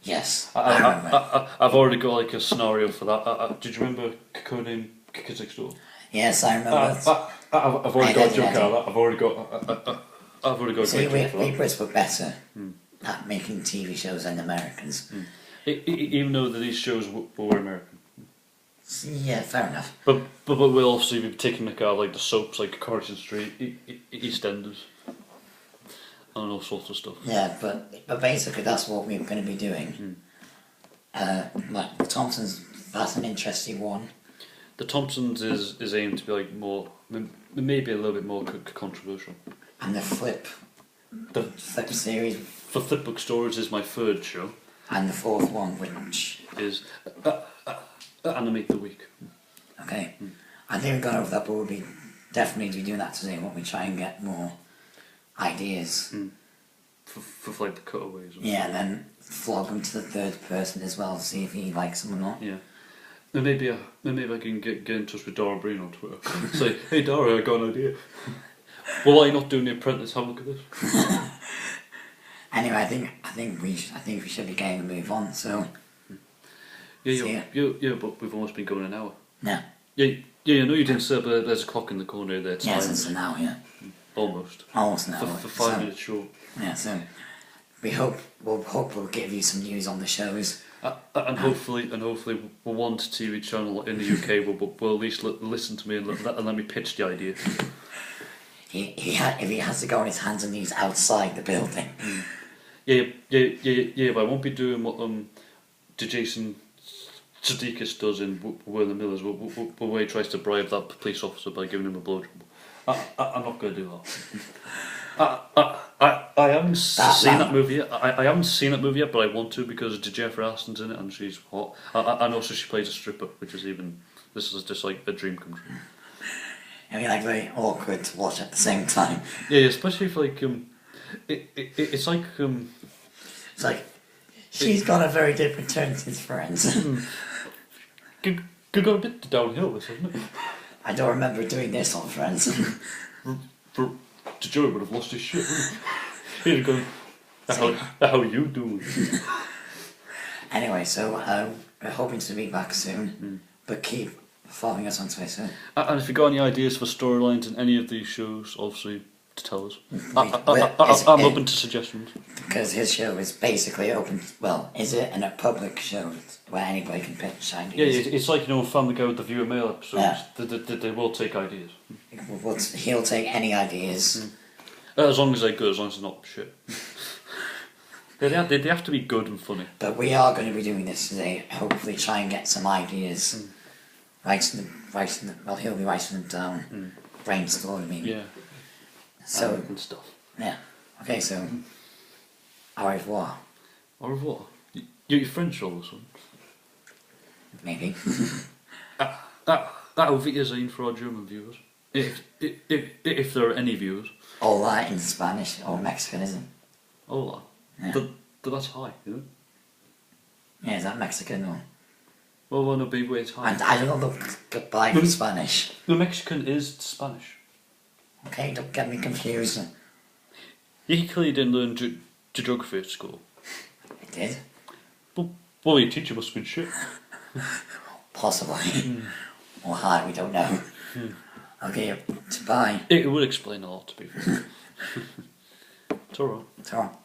Yes, I remember. I've already got like a scenario for that. Did you remember Coding Kids Next Door? Yes, I remember. I've already got a joke out of that. I've already got. See, we Brits were better at making TV shows than Americans. Even though these shows were American. Yeah, fair enough. But we'll obviously be taking the out of like the soaps like Coronation Street, EastEnders, and all sorts of stuff. Yeah, but basically that's what we're going to be doing. Like Thompson's, that's an interesting one. The Thompsons is aimed to be like more, maybe a little bit more controversial. And the Flip series. For Flipbook Stories is my third show. And the fourth one, which is Animate the Week. Okay. I think we've gone over that, but we'll definitely be doing that today, won't we? Try and get more ideas for like the cutaways. Yeah, and then flog him to the third person as well, see if he likes him or not. Yeah. Then maybe I can get in touch with Dara Breen on Twitter. Say, hey Dara, I got an idea. Well, why are you not doing The Apprentice? Have a look at this. Anyway, I think we should be getting a move on. So. Yeah, but we've almost been going an hour. Yeah. Yeah, I know you didn't say, but there's a clock in the corner there. Yes, it's an hour, yeah. Almost. Almost an hour. For 5 minutes short. Yeah, so we'll give you some news on the shows. And hopefully one TV channel in the UK will at least listen to me and let me pitch the idea. If he has to go on his hands and knees outside the building. Yeah, but I won't be doing what Jason Sudeikis does in Will the Millers, where he tries to bribe that police officer by giving him a blowjob. I'm not going to do that. I haven't seen that movie yet. I haven't seen that movie yet, but I want to because Jennifer Aniston's in it and she's hot. And also she plays a stripper, which is this is just like a dream come true. I mean, like very awkward to watch at the same time. Yeah, especially if like it's like it's like she's got a very different turn to his friends. Could go a bit downhill, this, isn't it? I don't remember doing this on Friends. Joey would have lost his shit. He'd have gone, how you doing? Anyway, so we're hoping to be back soon, but keep following us on Twitter. And if you've got any ideas for storylines in any of these shows, obviously, to tell us. I'm open to suggestions. Because his show is basically open, well, is it in a public show where anybody can pitch ideas? Yeah, it's like, Family Guy with the viewer mail episodes. Yeah. They will take ideas. He'll take any ideas. As long as they're good, as long as they're not shit. They have to be good and funny. But we are going to be doing this today. Hopefully try and get some ideas. He'll be writing them down. Brainstorming. Yeah. So, and stuff. Yeah. Okay, so au revoir. Au revoir. You're French all of a sudden. Maybe. That will be a sign for our German viewers. If there are any viewers. Hola in Spanish or Mexican, isn't it? Hola. Yeah. But that's hi, isn't it? Yeah, is that Mexican or? Well, no, baby, it's hi. And I don't know the goodbye in Spanish. The Mexican is Spanish. Okay, don't get me confused. You clearly didn't learn geography at school. I did. Well, your teacher must have been shit. Possibly. Or hard, we don't know. Okay, bye. It would explain a lot, to be fair. It's alright. It's alright.